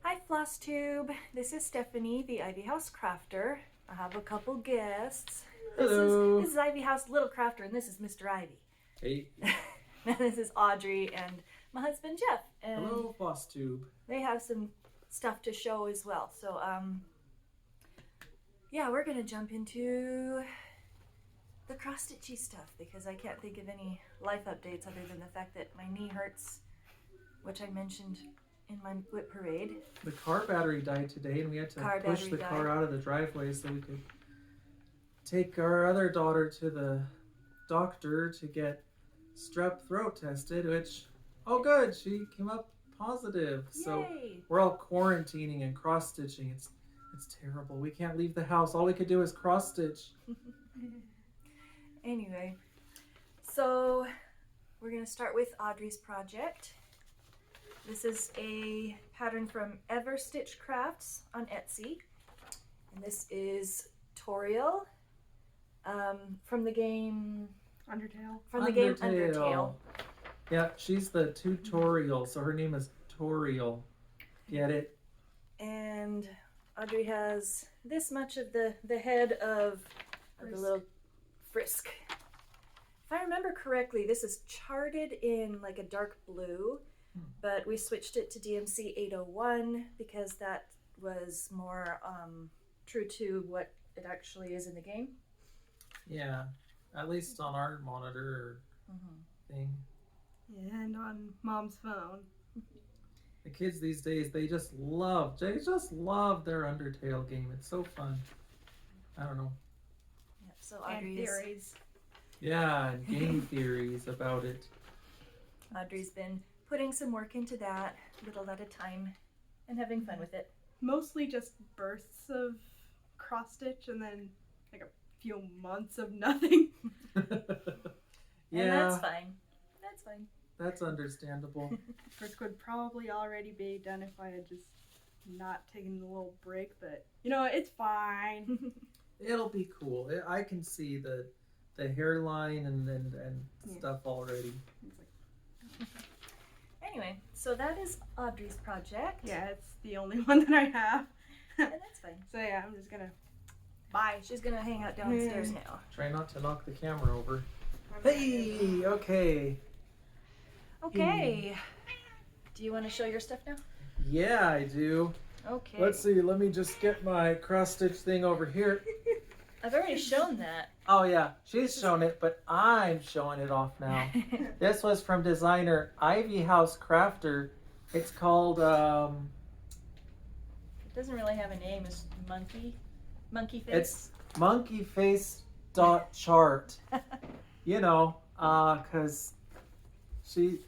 Hi Flosstube, this is Stephanie, the Ivy House Crafter. I have a couple guests. Hello. This is Ivy House Little Crafter, and this is Mr. Ivy. Hey. And this is Audrey and my husband Jeff. And Hello, Flosstube. they have some stuff to show as well. So, yeah, we're gonna jump into the cross-stitchy stuff because I can't think of any life updates other than the fact that my knee hurts, which I mentioned in my whip parade. The car battery died today, and we had to push the car out of the driveway so we could take our other daughter to the doctor to get strep throat tested, which, oh good, she came up positive. So Yay! we're all quarantining and cross-stitching. It's terrible. We can't leave the house. All we could do is cross-stitch. Anyway, so we're going to start with Audrey's project. This is a pattern from Stitch Crafts on Etsy. And this is Toriel from the game Undertale. Undertale. Yeah, she's the tutorial, so her name is Toriel. Get it? And Audrey has this much of the head of the little Frisk. If I remember correctly, this is charted in like a dark blue, but we switched it to DMC 801 because that was more true to what it actually is in the game. Yeah, at least on our monitor thing. Yeah, and on Mom's phone. The kids these days, they just love their Undertale game. It's so fun. I don't know. Yep, so And Audrey's theories. Yeah, game theories about it. Audrey's been putting some work into that, little at a time, and having fun with it. Mostly just bursts of cross stitch and then like a few months of nothing. Yeah, And that's fine. That's fine. that's understandable. Frisk would probably already be done if I had just not taken the little break, but you know, it's fine. It'll be cool. I can see the hairline and stuff already. Anyway, so that is Audrey's project. Yeah, it's the only one that I have. And that's fine. So yeah, I'm just gonna Bye. She's gonna hang out downstairs now. Try not to knock the camera over. Hey, okay. Okay. Do you want to show your stuff now? Yeah, I do. Okay. Let's see. Let me just get my cross stitch thing over here. I've already shown that. Oh yeah, she's shown it, but I'm showing it off now. This was from designer Ivy House Crafter. It's called It doesn't really have a name. It's Monkey Face. It's Monkey Face chart. You know, cause she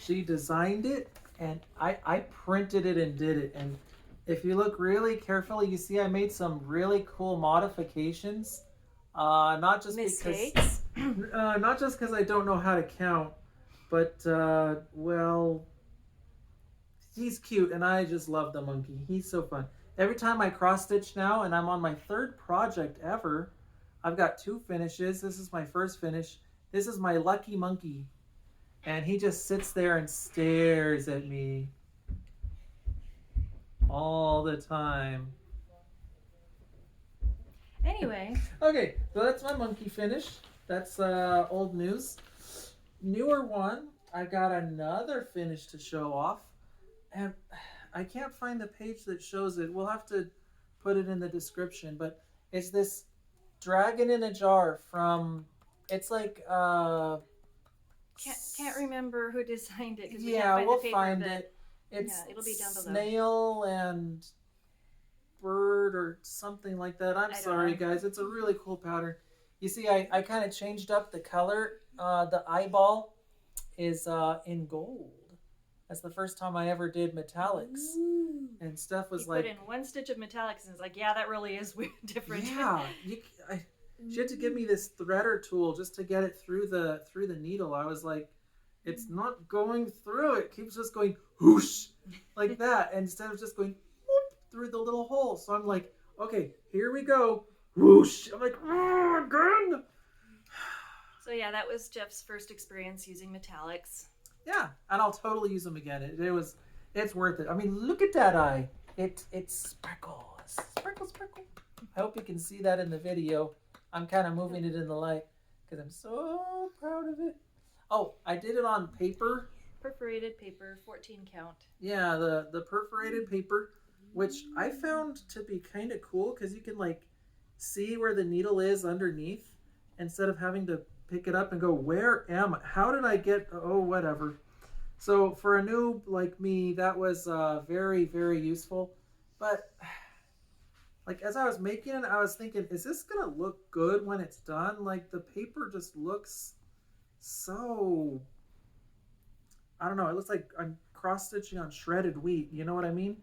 designed it and I printed it and did it. And if you look really carefully, you see I made some really cool modifications. Not just Mistakes. because not just because I don't know how to count, but well, he's cute and I just love the monkey. He's so fun. Every time I cross stitch now, and I'm on my third project ever, I've got 2 finishes. This is my first finish. This is my lucky monkey. And he just sits there and stares at me all the time. Anyway. Okay, so that's my monkey finish. That's old news. Newer one, I got another finish to show off. And I can't find the page that shows it. We'll have to put it in the description. But it's this dragon in a jar from, it's like... Can't remember who designed it. Yeah, we'll find it. It's it'll be down below. snail and bird or something like that. I'm sorry, guys. It's a really cool pattern. You see, I kind of changed up the color. The eyeball is in gold. That's the first time I ever did metallics. Ooh. And Steph was like... put in 1 stitch of metallics and it's like, yeah, that really is weird, different. Yeah. She had to give me this threader tool just to get it through the needle. I was like, it's not going through. It keeps just going whoosh like that instead of just going whoop through the little hole. So I'm like, okay, here we go. Whoosh. I'm like, oh, again. So yeah, that was Jeff's first experience using metallics. Yeah, and I'll totally use them again. It's worth it. I mean, look at that eye. It sparkles. Sparkle, sparkle. I hope you can see that in the video. I'm kind of moving it in the light because I'm so proud of it. Oh, I did it on paper. Perforated paper, 14 count. Yeah, the perforated paper, which I found to be kind of cool because you can like see where the needle is underneath instead of having to pick it up and go, where am I? How did I get, oh, whatever. So for a noob like me, that was very, very useful. But like as I was making it, I was thinking, is this gonna look good when it's done? Like the paper just looks so, I don't know. It looks like I'm cross stitching on shredded wheat. You know what I mean?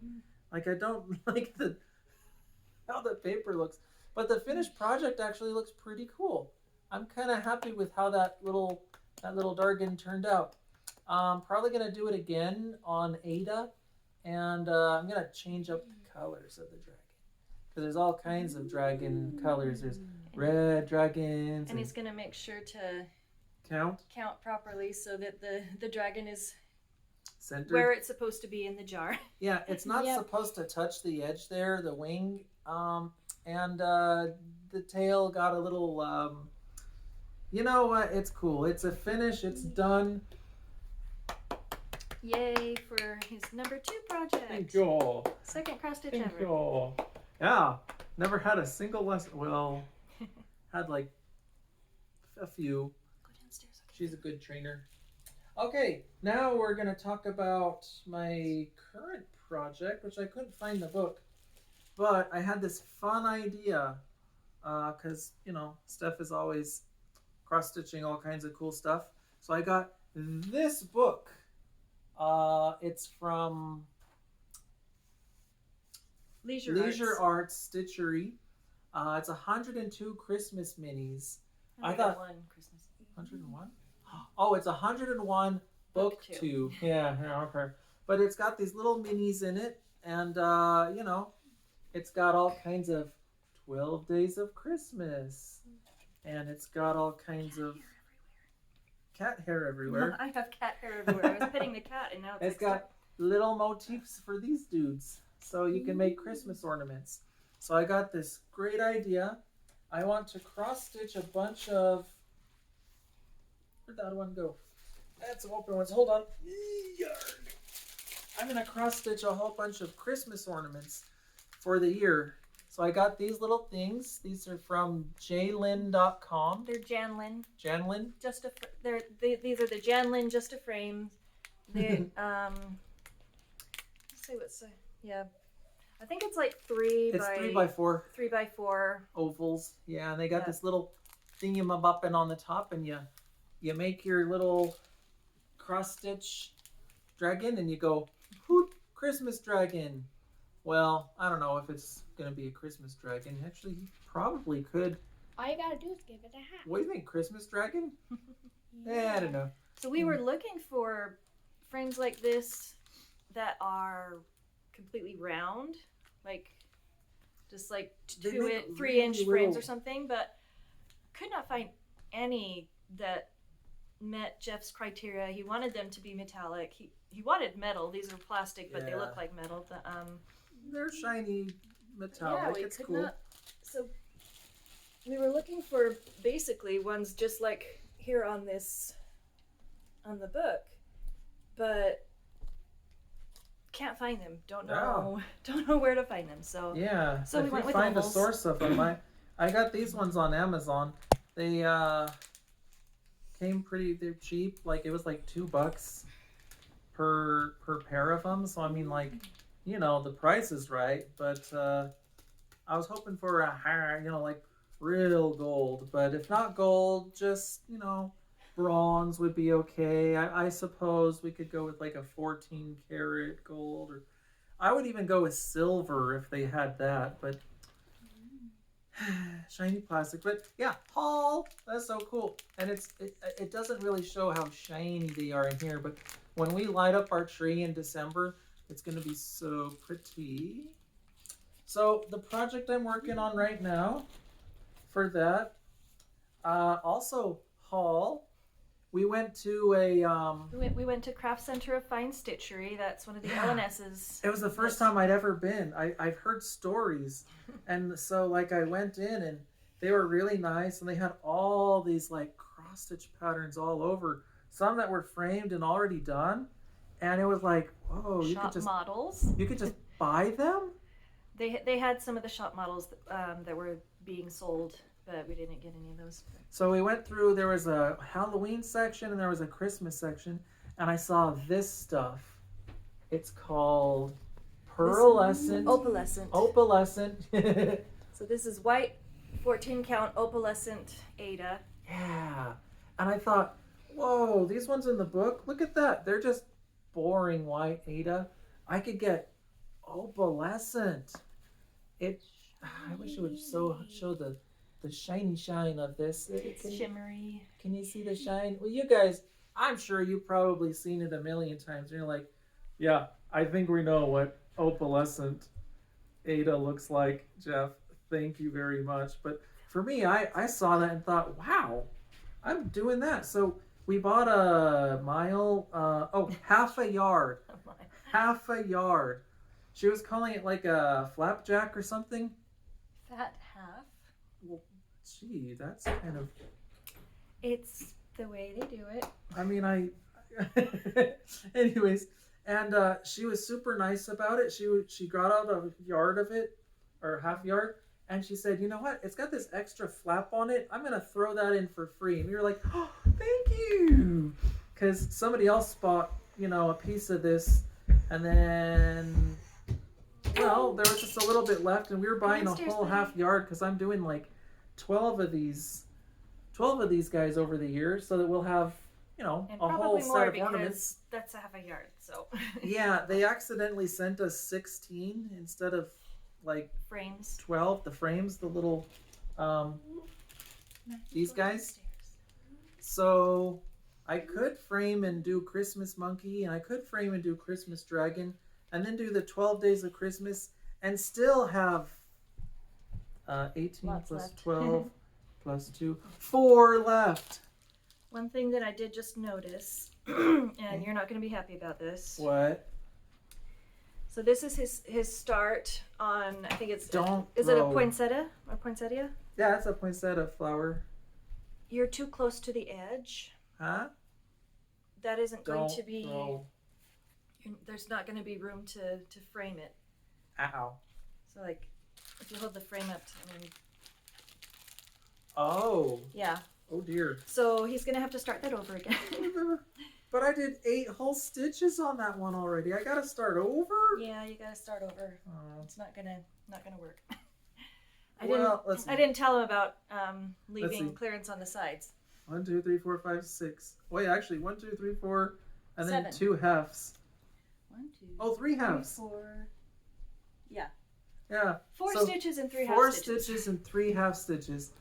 Like I don't like the how the paper looks, but the finished project actually looks pretty cool. I'm kind of happy with how that little dargan turned out. Probably gonna do it again on Ada, and I'm gonna change up the colors of the dragon because there's all kinds of dragon colors. There's red dragons, And he's gonna make sure to count properly so that the dragon is centered where it's supposed to be in the jar. Yeah, it's not Yep. supposed to touch the edge there, the wing, and the tail got a little. You know what? It's cool. It's a finish. It's done. Yay for his number 2 project. Thank you. Second cross stitch Thank ever. you. Yeah, never had a single lesson. Well, had like a few. Go downstairs. Okay. She's a good trainer. Okay, now we're going to talk about my current project, which I couldn't find the book. But I had this fun idea because, you know, Steph is always cross-stitching all kinds of cool stuff. So I got this book. It's from Leisure Arts Stitchery. It's 102 Christmas minis. I got thought- one Christmas. 101? Oh, it's 101 book Book 2. Yeah, okay. But it's got these little minis in it, and you know, it's got all kinds of 12 days of Christmas, and it's got all kinds of cat hair everywhere. I have cat hair everywhere. I was petting the cat, and now It's got little motifs for these dudes, so you can make Christmas ornaments. So I got this great idea. I want to cross stitch a bunch of. Where'd that one go? That's some open ones. Hold on. Yarg. I'm gonna cross stitch a whole bunch of Christmas ornaments for the year. So I got these little things. These are from jlin.com. They're Janlin. Janlin. These are the Janlin just a frame. They let's see what's yeah. I think it's like 3 It's by 3 by 4 3 by 4 ovals. Yeah, and they got Yeah. this little thingamaboppin on the top, and you make your little cross stitch dragon, and you go, "Hoot, Christmas dragon." Well, I don't know if it's gonna be a Christmas dragon. Actually, you probably could. All you gotta do is give it a hat. What do you think, Christmas dragon? I don't know. So we were looking for frames like this that are completely round, like just like They make 3-inch really frames little- or something, but could not find any that met Jeff's criteria. He wanted them to be metallic. He wanted metal. These are plastic, but they Yeah. look like metal. They're shiny, metallic. we It's could cool. not. So we were looking for basically ones just like here on the book, but can't find them. Don't know where to find them. So Yeah. So if we went you with find a ovals. source of them, I got these ones on Amazon. They came they're cheap. Like it was like $2 per pair of them. So I mean, like, you know, the price is right, but I was hoping for a higher, you know, like real gold. But if not gold, just, you know, bronze would be okay. I suppose we could go with like a 14 karat gold, or I would even go with silver if they had that, but shiny plastic. But yeah, Paul, that's so cool. And it doesn't really show how shiny they are in here, but when we light up our tree in December, it's going to be so pretty. So the project I'm working on right now for that, also haul, We went to a We went to Craft Center of Fine Stitchery. That's one of the Yeah. LNS's. it was the first time I'd ever been. I've heard stories. And so like I went in and they were really nice and they had all these like cross stitch patterns all over. Some that were framed and already done. And it was like, whoa, Shop models. you could just buy them? They had some of the shop models that were being sold, but we didn't get any of those. So we went through, there was a Halloween section and there was a Christmas section, and I saw this stuff. It's called Pearlescent. Opalescent. Opalescent. So this is white 14 count opalescent Ada. Yeah. And I thought, whoa, these ones in the book, look at that. They're just boring white Ada. I could get opalescent. I wish it would show the shiny shine of this. It's shimmery. Can you see the shine? Well, you guys, I'm sure you've probably seen it a million times. And you're like, yeah, I think we know what opalescent Ada looks like, Jeff. Thank you very much. But for me, I saw that and thought, wow, I'm doing that. So we bought half a yard. Half a yard. She was calling it like a flapjack or something. Fat half. Well, gee, that's kind of... It's the way they do it. I mean, anyways, and she was super nice about it. She got out a yard of it, or half yard, and she said, you know what? It's got this extra flap on it. I'm going to throw that in for free. And we were like, oh, thank you. Because somebody else bought, a piece of this, and then... Well, there was just a little bit left, and we were buying a whole half yard because I'm doing like 12 of these guys over the year, so that we'll have, And a whole set of ornaments. That's a half a yard, so. Yeah, they accidentally sent us 16 instead of like frames. 12. The frames, the little these guys. So I could frame and do Christmas monkey, and I could frame and do Christmas dragon, and then do the 12 days of Christmas, and still have 18 Lots plus left. 12 plus 2, 4 left. One thing that I did just notice, and you're not going to be happy about this. What? So this is his start on, I think it's, Don't is it a throw. poinsettia or poinsettia? Yeah, it's a poinsettia flower. You're too close to the edge. Huh? That isn't going Don't to be, throw. there's not going to be room to frame it. Ow. So like, if you hold the frame up, Oh. yeah. Oh dear. So he's going to have to start that over again. But I did 8 whole stitches on that one already. I gotta start over? Yeah, you got to start over. Oh. It's not gonna work. Let's I didn't tell him about Let's leaving see. clearance on the sides. 1, 2, 3, 4, 5, 6. Wait, actually 1, 2, 3, 4, and then 7. 2 halves. 1, 2, Oh, 3 halves. 4. Yeah. Yeah. 4 So, stitches and 3 half 4 stitches. stitches and 3 half stitches.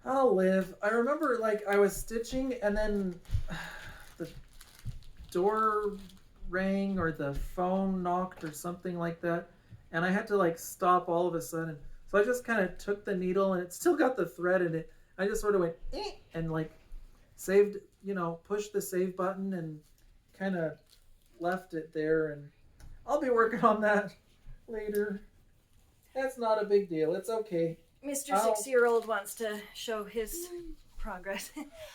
I'll live. I remember I was stitching and then the door rang or the phone knocked or something like that, and I had to stop all of a sudden. So I just kind of took the needle, and it still got the thread in it. I just sort of went and saved, pushed the save button and kind of left it there, and I'll be working on that later. That's not a big deal. It's okay. Mr. 6-year-old wants to show his progress.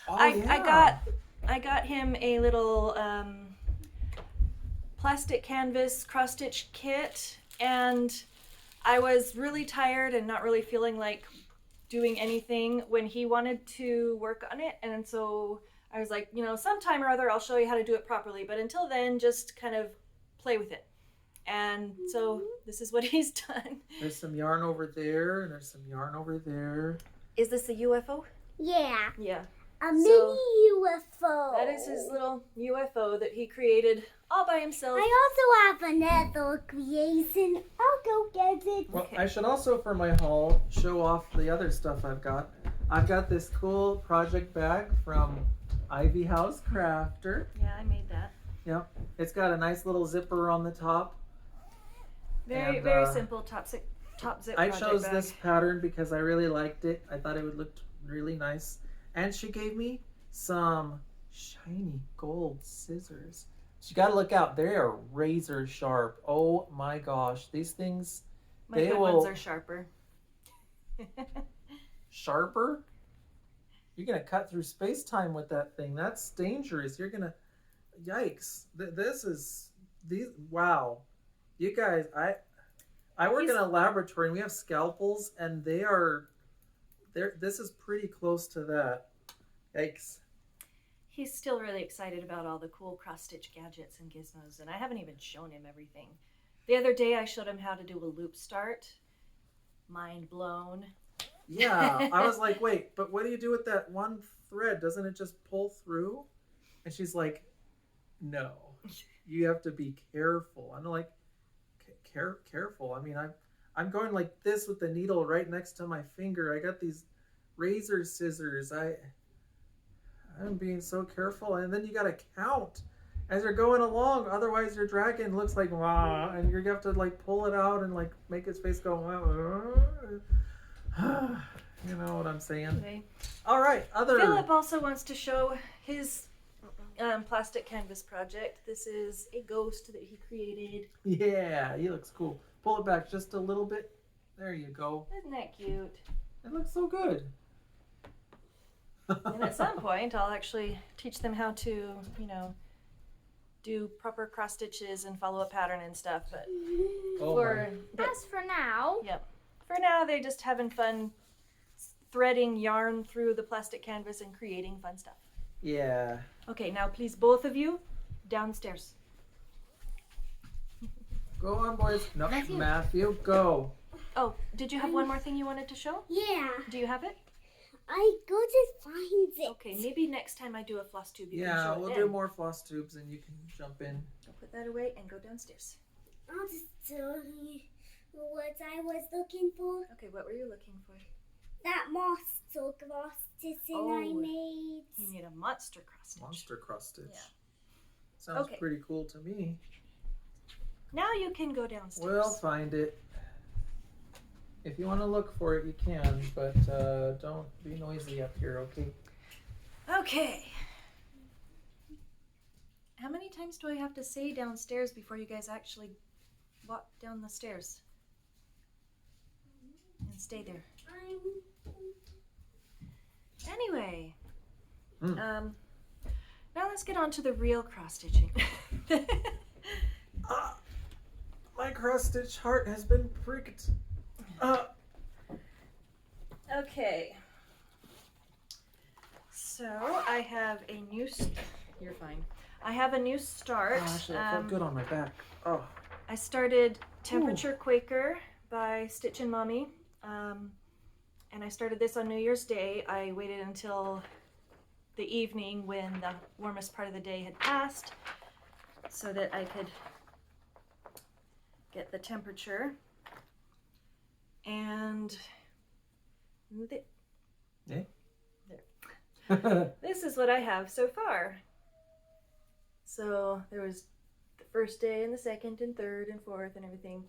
Oh, I got him a little plastic canvas cross-stitch kit, and I was really tired and not really feeling like doing anything when he wanted to work on it, and so I was like, sometime or other I'll show you how to do it properly, but until then, just kind of play with it. And so this is what he's done. There's some yarn over there, and there's some yarn over there. Is this a UFO? Yeah, Yeah. a mini UFO. That is his little UFO that he created all by himself. I also have another creation. I'll go get it. Well, Okay. I should also, for my haul, show off the other stuff I've got. I've got this cool project bag from Ivy House Crafter. Yeah, I made that. Yep. It's got a nice little zipper on the top. Very, And, very simple top zip I project chose bag. this pattern because I really liked it. I thought it would look really nice. And she gave me some shiny gold scissors. You got to look out. They are razor sharp. Oh my gosh. These things, My they good will... ones are sharper. Sharper? You're going to cut through space-time with that thing. That's dangerous. You're going to... Yikes. This is... Wow. You guys, I work in a laboratory and we have scalpels and this is pretty close to that. Yikes. He's still really excited about all the cool cross-stitch gadgets and gizmos, and I haven't even shown him everything. The other day I showed him how to do a loop start. Mind blown. Yeah, I was like, wait, but what do you do with that one thread? Doesn't it just pull through? And she's like, no, you have to be careful. I'm like, careful. I mean, I'm going like this with the needle right next to my finger. I got these razor scissors. I'm being so careful. And then you got to count as you're going along. Otherwise, your dragon looks like, wah, and you have to like pull it out and like make its face go, wah. You know what I'm saying? Anyway, All right, Philip also wants to show his plastic canvas project. This is a ghost that he created. Yeah, he looks cool. Pull it back just a little bit. There you go. Isn't that cute? It looks so good. And at some point, I'll actually teach them how to, do proper cross stitches and follow a pattern and stuff. But As for now, yep. For now, they're just having fun threading yarn through the plastic canvas and creating fun stuff. Yeah. Okay, now please, both of you, downstairs. Go on, boys. No, Matthew. Matthew, go. Oh, did you have one more thing you wanted to show? yeah, Do you have it? I go to find it. Okay, maybe next time I do a floss tube, you can Yeah, show it we'll then. do more floss tubes and you can jump in. I'll put that away and go downstairs. I'll just tell you what I was looking for. Okay, what were you looking for? That monster cross stitching I Oh. made. You need a monster cross stitch. Monster cross stitch. Yeah. Sounds Okay. pretty cool to me. Now you can go downstairs. We'll find it. If you want to look for it, you can, but don't be noisy up here, okay? Okay. How many times do I have to say downstairs before you guys actually walk down the stairs? And stay there. Anyway. Mm. Now let's get on to the real cross stitching. My cross stitch heart has been pricked. Okay. So I have a new. You're fine. I have a new start. Oh, actually, it felt good on my back. Oh. I started Temperature Quaker by Stitch and Mommy, and I started this on New Year's Day. I waited until the evening when the warmest part of the day had passed, so that I could get the temperature. And this is what I have so far. So there was the first day and the second and third and fourth and everything.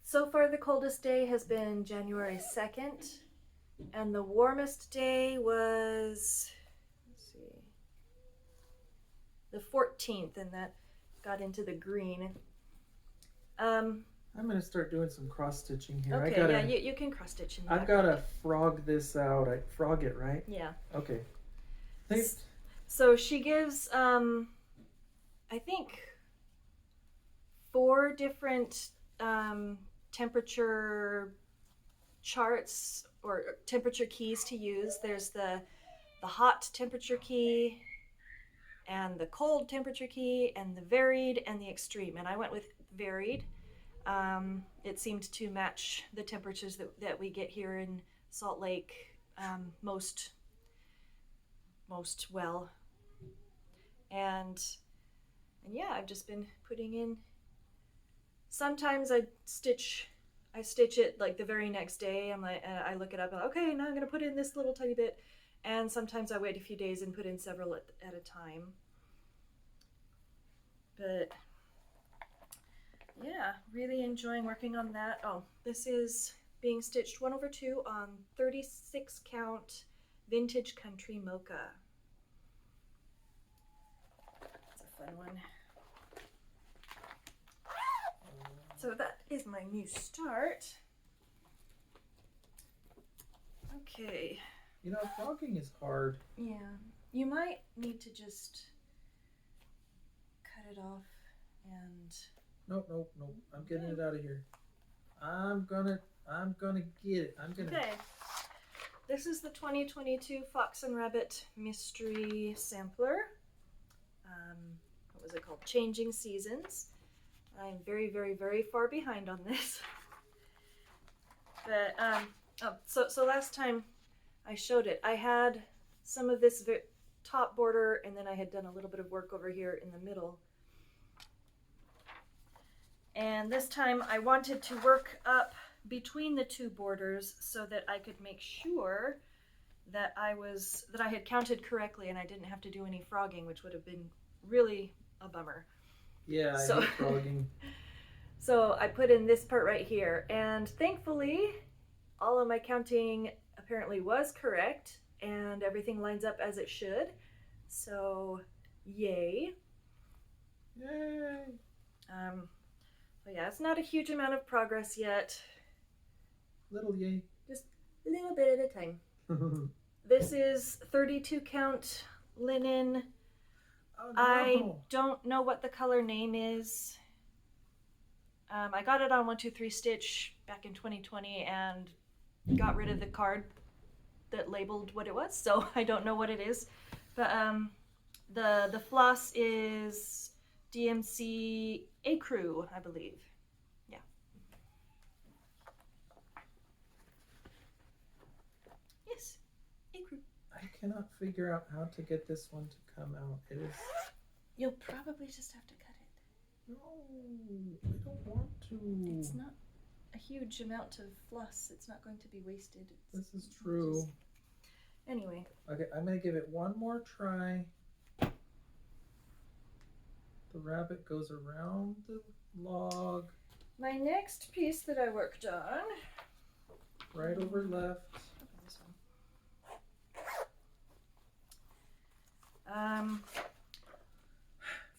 So far the coldest day has been January 2nd, and the warmest day was, let's see, the 14th, and that got into the green. I'm gonna start doing some cross stitching here. Okay, you can cross stitch in I've gotta frog this out. I frog it, right? Yeah. Okay. Thanks. So she gives, I think, 4 different temperature charts or temperature keys to use. There's the hot temperature key, and the cold temperature key, and the varied, and the extreme. And I went with varied. It seemed to match the temperatures that we get here in Salt Lake most well. And yeah, I've just been putting in. Sometimes I stitch it like the very next day. I look it up and okay, now I'm gonna put in this little tiny bit. And sometimes I wait a few days and put in several at a time. But yeah, really enjoying working on that. Oh, this is being stitched 1/2 on 36 count vintage country mocha. fun one. So that is my new start. Okay. You know, frogging is hard. Yeah. You might need to just cut it off and Nope. I'm getting it out of here. I'm gonna get it. Okay. This is the 2022 Fox and Rabbit Mystery Sampler. What was it called? Changing Seasons. I'm very, very, very far behind on this. But, so last time I showed it, I had some of this top border, and then I had done a little bit of work over here in the middle. And this time I wanted to work up between the two borders so that I could make sure that I had counted correctly and I didn't have to do any frogging, which would have been really a bummer. Yeah, I hate frogging. So I put in this part right here, and thankfully all of my counting apparently was correct and everything lines up as it should. So yay. Yay. But yeah, it's not a huge amount of progress yet. Little yay. Just a little bit at a time. This is 32 count linen. Oh, no. I don't know what the color name is. I got it on 123 Stitch back in 2020 and got rid of the card that labeled what it was, so I don't know what it is. But the floss is DMC Ecru, I believe. Yeah. Yes, Ecru. I cannot figure out how to get this one to come out. It is. You'll probably just have to cut it. No, I don't want to. It's not a huge amount of floss. It's not going to be wasted. This is true. Anyway. Okay, I'm gonna give it one more try. The rabbit goes around the log. My next piece that I worked on. Right over left. This one.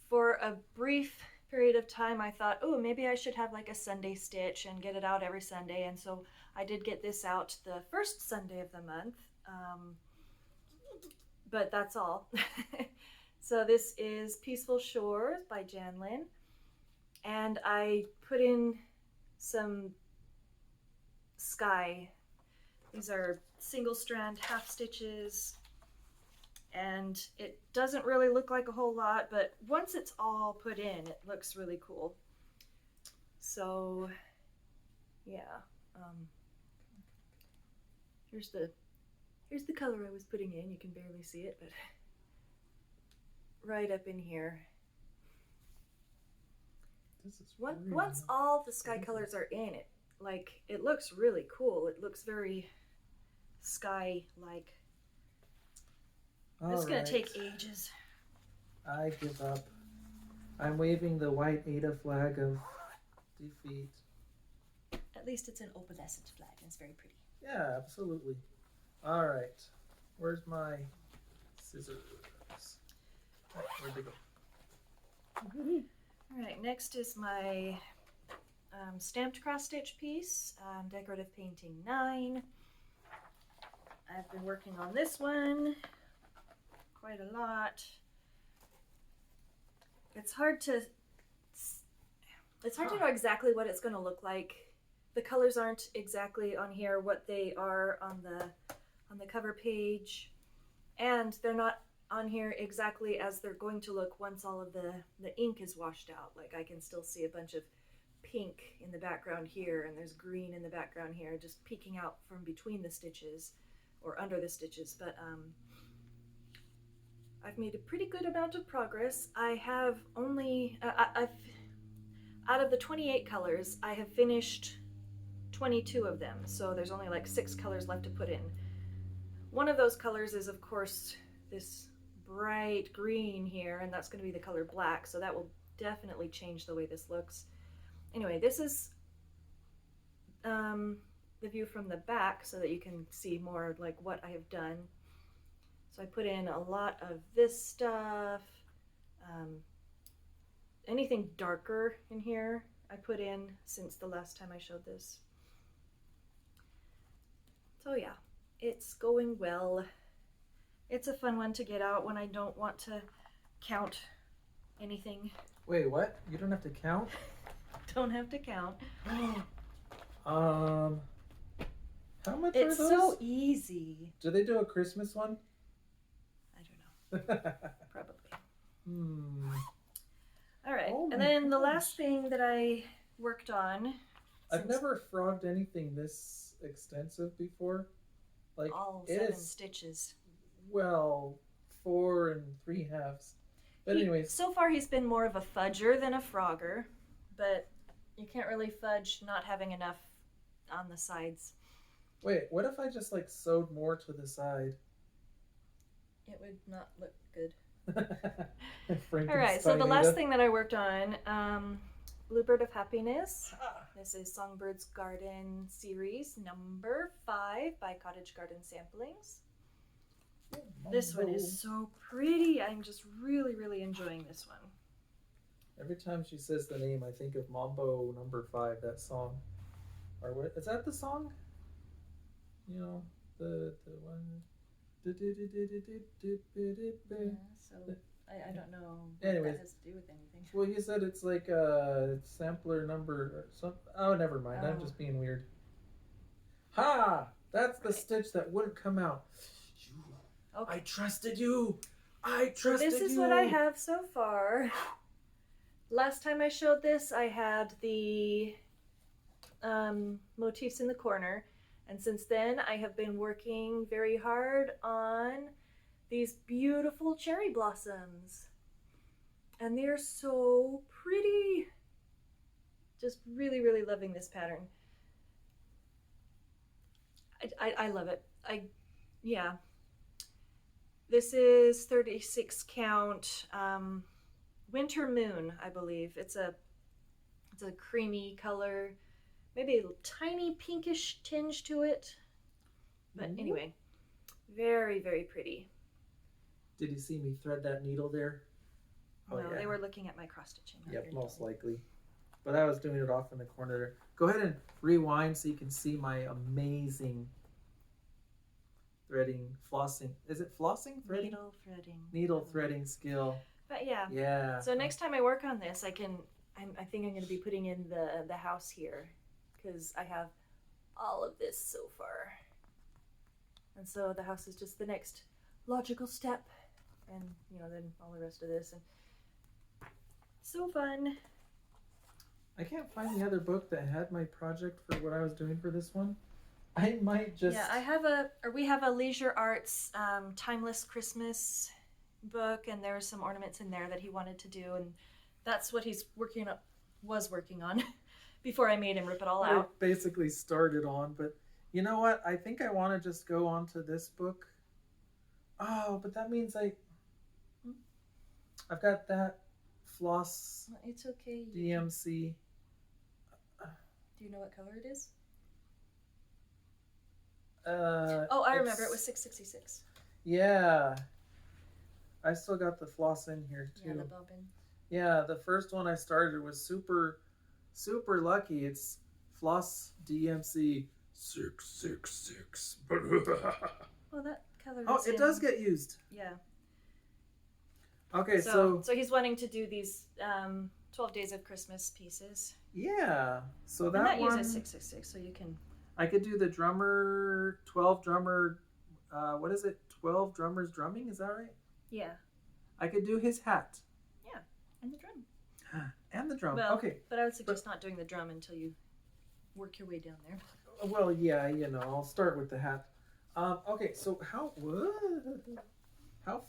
For a brief period of time, I thought, oh, maybe I should have like a Sunday stitch and get it out every Sunday. And so I did get this out the first Sunday of the month. But that's all. So this is Peaceful Shores by Janlin. And I put in some sky. These are single strand half stitches. And it doesn't really look like a whole lot, but once it's all put in, it looks really cool. So, yeah. Here's the color I was putting in. You can barely see it, but right up in here. This is Once all the sky colors are in it, it looks really cool. It looks very sky-like. It's gonna take ages. I give up. I'm waving the white Ada flag of defeat. At least it's an opalescent flag, and it's very pretty. Yeah, absolutely. All right. Where's my scissors? Oh, where'd they go? All right, next is my stamped cross stitch piece, Decorative Painting 9. I've been working on this one quite a lot. It's hard to know exactly what it's going to look like. The colors aren't exactly on here what they are on the cover page, and they're not on here exactly as they're going to look once all of the ink is washed out. Like I can still see a bunch of pink in the background here, and there's green in the background here, just peeking out from between the stitches or under the stitches. But I've made a pretty good amount of progress. I have only, out of the 28 colors, I have finished 22 of them. So there's only like 6 colors left to put in. One of those colors is, of course, this bright green here, and that's going to be the color black. So that will definitely change the way this looks. Anyway, this is the view from the back so that you can see more like what I have done. So I put in a lot of this stuff, anything darker in here I put in since the last time I showed this. So yeah, it's going well. It's a fun one to get out when I don't want to count anything. Wait, what? You don't have to count? Don't have to count. How much It's are those? so easy. Do they do a Christmas one? I don't know. Probably. All right. Oh and my then the gosh. last thing that I worked on. I've since never frogged anything this extensive before. Like all it 7 is, stitches. well, 4 3/2. But anyways, So far he's been more of a fudger than a frogger, but you can't really fudge not having enough on the sides. wait, what if I just like sewed more to the side? It would not look good. All All right, so the last thing that I worked on, Bluebird of Happiness. This is Songbird's Garden series number 5 by Cottage Garden Samplings. This one is so pretty. I'm just really, really enjoying this one. Every time she says the name, I think of Mambo number 5, that song. Or what? Is that the song? You know, the one. Yeah, so I don't know what Anyways. that has to do with anything. Well, you said it's like a sampler number or something. Oh, never mind. I'm Oh. just being weird. Ha! That's the Right. stitch that wouldn't come out. Okay. I trusted you. I So trusted you. this is what I have so far. Last time I showed this, I had the motifs in the corner. And since then, I have been working very hard on these beautiful cherry blossoms. And they're so pretty. Just really, really loving this pattern. I love it. Yeah. This is 36 count Winter Moon, I believe. It's a creamy color, maybe a tiny pinkish tinge to it. But anyway, very, very pretty. Did you see me thread that needle there? Oh, No, yeah. they were looking at my cross stitching. Yep, most likely. But I was doing it off in the corner there. Go ahead and rewind so you can see my amazing threading, flossing. Is it flossing? Threading? Needle threading. Needle threading skill. But yeah. Yeah. So next time I work on this, I think I'm going to be putting in the house here because I have all of this so far. And so the house is just the next logical step. And, then all the rest of this. And so fun. I can't find the other book that had my project for what I was doing for this one. I might just. Yeah, we have a Leisure Arts Timeless Christmas book, and there were some ornaments in there that he wanted to do, and that's what he's was working on before I made him rip it all I out. basically started on, but you know what? I think I want to just go on to this book. Oh, but that means I've got that floss It's okay. DMC. Do you know what color it is? Oh, I remember. It was 666. Yeah. I still got the floss in here too. Yeah, the bobbin. Yeah, the first one I started was super lucky. It's Floss DMC 666. Well, that color. Oh, is it in- does get used. Yeah. Okay, So he's wanting to do these 12 Days of Christmas pieces. yeah, so And that that one uses 666, so you can. I could do the drummer 12 drummer. What is it? 12 drummers drumming. Is that right? Yeah. I could do his hat And the drum. and the drum. Well, Okay. But I would suggest not doing the drum until you work your way down there. Well, yeah, I'll start with the hat. Okay, so how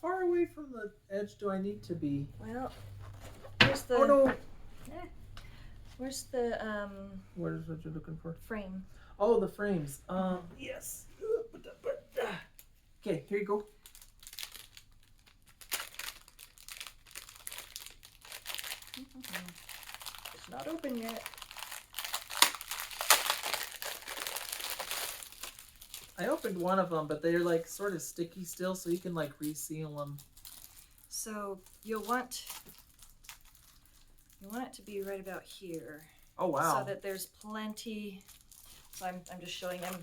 far away from the edge do I need to be? Well, here's the. Oh no! Where's the What is what you're looking for? frame? Oh, the frames. Yes. Okay, here you go. It's not open yet. I opened one of them, but they're like sort of sticky still, so you can like reseal them. So you'll want You want it to be right about here. Oh wow. So that there's plenty. So I'm just showing them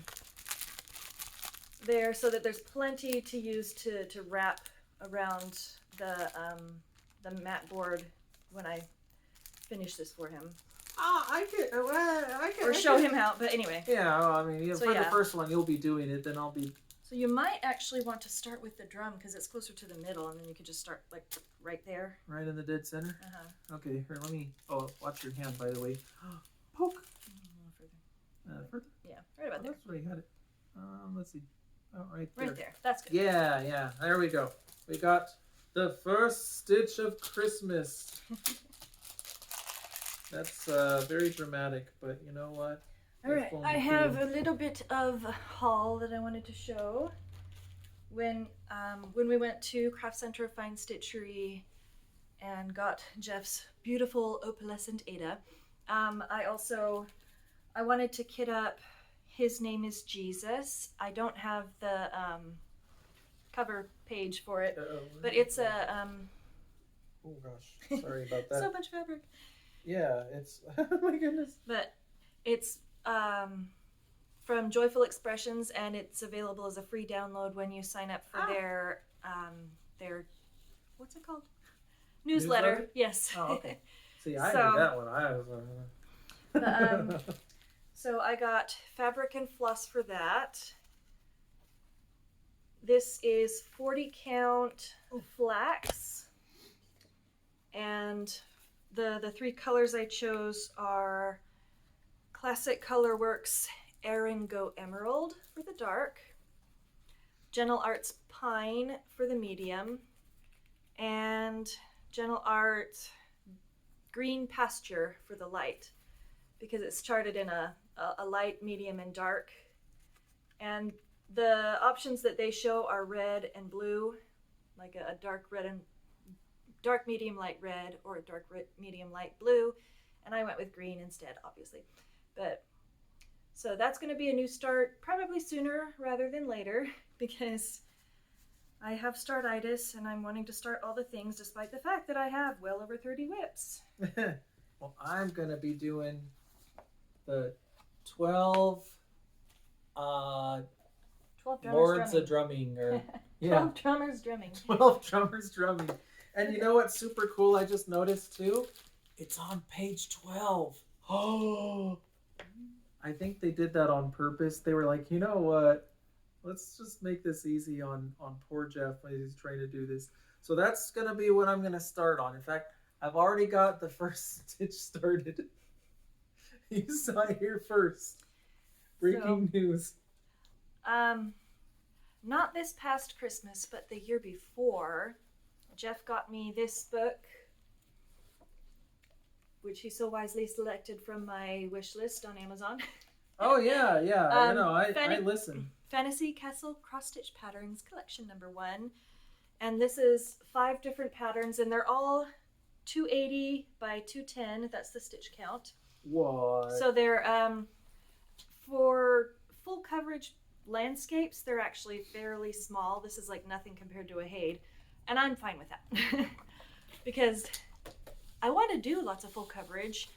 there so that there's plenty to use to wrap around the mat board when I finish this for him. I could. Or show him how, but anyway. Yeah, well, I mean, So, for yeah. the first one, you'll be doing it, then I'll be. So you might actually want to start with the drum because it's closer to the middle, and then you could just start like right there. Right in the dead center? Uh-huh. Okay, here, let me. Oh, watch your hand, by the way. Poke! A little further. Further? Yeah, right about there. That's where you had it. Let's see. Oh, right there. Right there. That's good. Yeah, there we go. We got the first stitch of Christmas. That's very dramatic, but you know what? All right, It's going I to have cool. a little bit of haul that I wanted to show. When we went to Craft Center Fine Stitchery and got Jeff's beautiful opalescent Ada, I wanted to kit up His Name is Jesus. I don't have the cover page for it, but it's a Oh gosh, sorry about that. so much fabric. Yeah, it's oh my goodness. But it's from Joyful Expressions, and it's available as a free download when you sign up for their what's it called? Newsletter. Yes. Oh, okay. See, I So- knew that one. I was. But, so I got fabric and floss for that. This is 40 count flax, and the three colors I chose are Classic Colorworks Erin Go Emerald for the dark, Gentle Arts Pine for the medium, and Gentle Art Green Pasture for the light, because it's charted in a light, medium, and dark. And the options that they show are red and blue, like a dark red and dark medium light red, or a dark medium light blue, and I went with green instead, obviously. But so that's going to be a new start, probably sooner rather than later, because I have startitis and I'm wanting to start all the things despite the fact that I have well over 30 whips. Well, I'm gonna be doing the 12 12 drummers Lords drumming. of Drumming, or 12 drummers drumming. 12 drummers drumming. And you know what's super cool? I just noticed too. It's on page 12. Oh, I think they did that on purpose. They were like, you know what? Let's just make this easy on poor Jeff when he's trying to do this. So that's gonna be what I'm gonna start on. In fact, I've already got the first stitch started. You saw it here first. Breaking news. Not this past Christmas, but the year before, Jeff got me this book, which he so wisely selected from my wish list on Amazon. Oh yeah. You know, I Fanny- listen. Fantasy Castle Cross Stitch Patterns Collection #1. And this is 5 different patterns, and they're all 280 by 210. That's the stitch count. What? So they're for full coverage landscapes, they're actually fairly small. This is like nothing compared to a Hade, and I'm fine with that because I want to do lots of full coverage,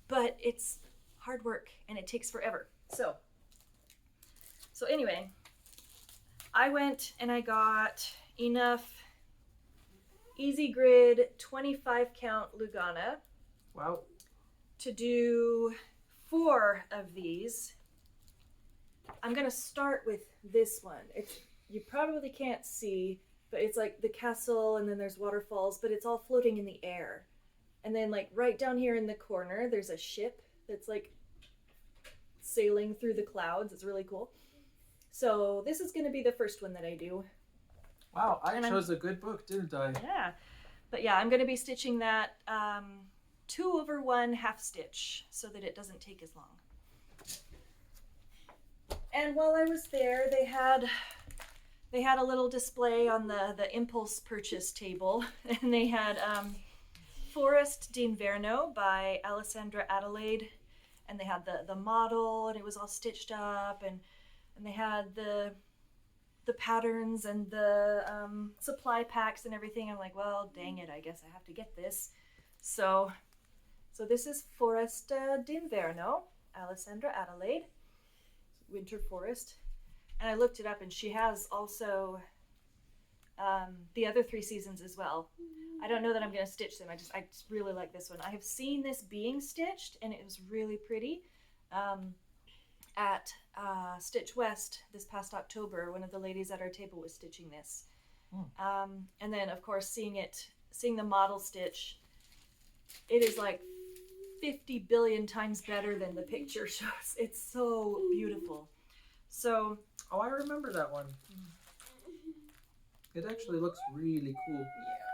but it's hard work and it takes forever. So anyway, I went and I got enough Easy Grid 25 count Lugana Wow. to do 4 of these. I'm gonna start with this one. You probably can't see, but it's like the castle, and then there's waterfalls, but it's all floating in the air. And then like right down here in the corner, there's a ship that's like sailing through the clouds. It's really cool. So this is gonna be the first one that I do. Wow, I And chose a good book, didn't I? Yeah, but yeah, I'm gonna be stitching that 2/1 half stitch so that it doesn't take as long. And while I was there, they had a little display on the impulse purchase table, and they had Forest d'Inverno by Alessandra Adelaide, and they had the model, and it was all stitched up, and they had the patterns and the supply packs and everything. I'm like, well, dang it, I guess I have to get this. So So this is Foresta d'Inverno, Alessandra Adelaide, Winter Forest. And I looked it up, and she has also the other 3 seasons as well. I don't know that I'm going to stitch them. I just really like this one. I have seen this being stitched, and it was really pretty. At Stitch West this past October, one of the ladies at our table was stitching this. And then, of course, seeing the model stitch, it is like 50 billion times better than the picture shows. It's so beautiful. So, Oh, I remember that one. It actually looks really cool.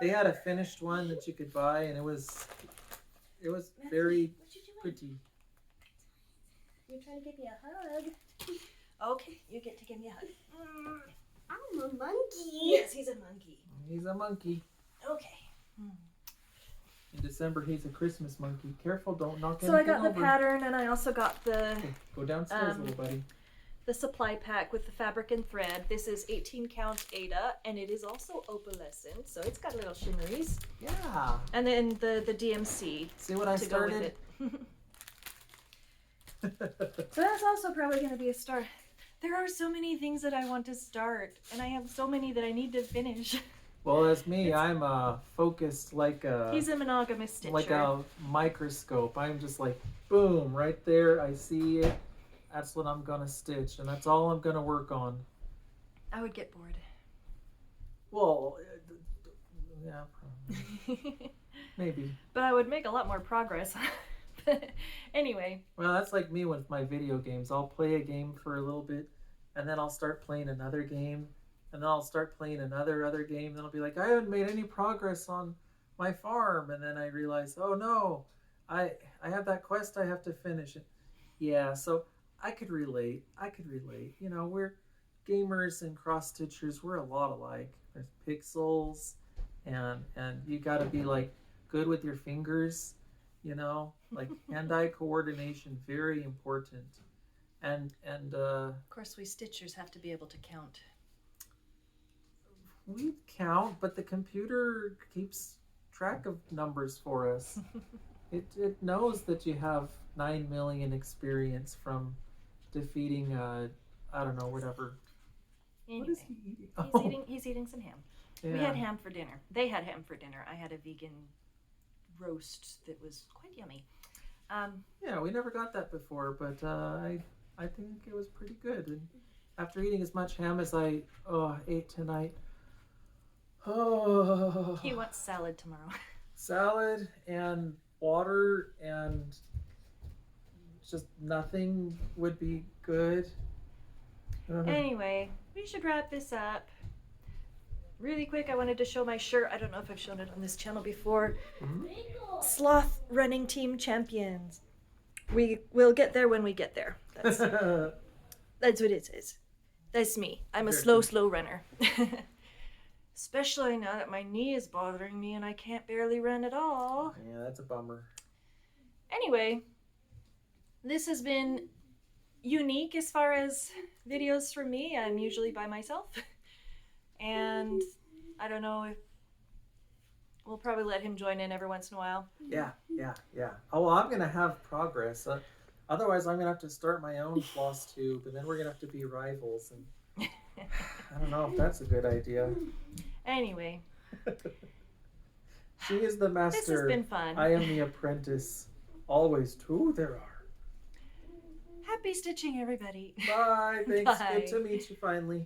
They had a finished one that you could buy, and it was very pretty. you're trying to give me a hug. Okay, you get to give me a hug. I'm a monkey. Yes, he's a monkey. He's a monkey. Okay. In December, he's a Christmas monkey. Careful, don't knock So I anything got the over. pattern, and I also got the Okay, go downstairs, little buddy. the supply pack with the fabric and thread. This is 18 count Ada, and it is also opalescent, so it's got little shimmeries. Yeah. And then the DMC See what I to go with started? it. So that's also probably going to be a start. There are so many things that I want to start, and I have so many that I need to finish. Well, as me, I'm focused like a He's a monogamous stitcher. a microscope. I'm just like, boom, right there. I see it. That's what I'm gonna stitch, and that's all I'm gonna work on. I would get bored. Well, yeah, probably. Maybe. But I would make a lot more progress. Anyway. Well, that's like me with my video games. I'll play a game for a little bit, and then I'll start playing another game, and then I'll start playing other game. Then I'll be like, I haven't made any progress on my farm, and then I realize, oh no, I have that quest I have to finish. Yeah, so I could relate. You know, we're gamers and cross stitchers. We're a lot alike. There's pixels, and you got to be like good with your fingers. You know, like hand-eye coordination, very important. And Of course, we stitchers have to be able to count. we count, but the computer keeps track of numbers for us. It knows that you have 9 million experience from defeating I don't know, whatever. Anyway, What is he eating? he's eating some ham. Yeah. We had ham for dinner. They had ham for dinner. I had a vegan roast that was quite yummy. Yeah, we never got that before, but I think it was pretty good. And after eating as much ham as I ate tonight, He wants salad tomorrow. salad and water and just nothing would be good. Anyway, we should wrap this up. Really quick, I wanted to show my shirt. I don't know if I've shown it on this channel before. Sloth Running Team Champions. We will get there when we get there. That's what it is. That's me. I'm a slow runner. Especially now that my knee is bothering me and I can't barely run at all. Yeah, that's a bummer. Anyway, this has been unique as far as videos from me. I'm usually by myself. And I don't know if we'll probably let him join in every once in a while. Yeah. Oh, well, I'm going to have progress. Otherwise, I'm going to have to start my own Flosstube, and then we're going to have to be rivals. And I don't know if that's a good idea. Anyway, She is the master. this has been fun. I am the apprentice. Always two there are. Happy stitching, everybody. Bye. Thanks. Bye. Good to meet you finally.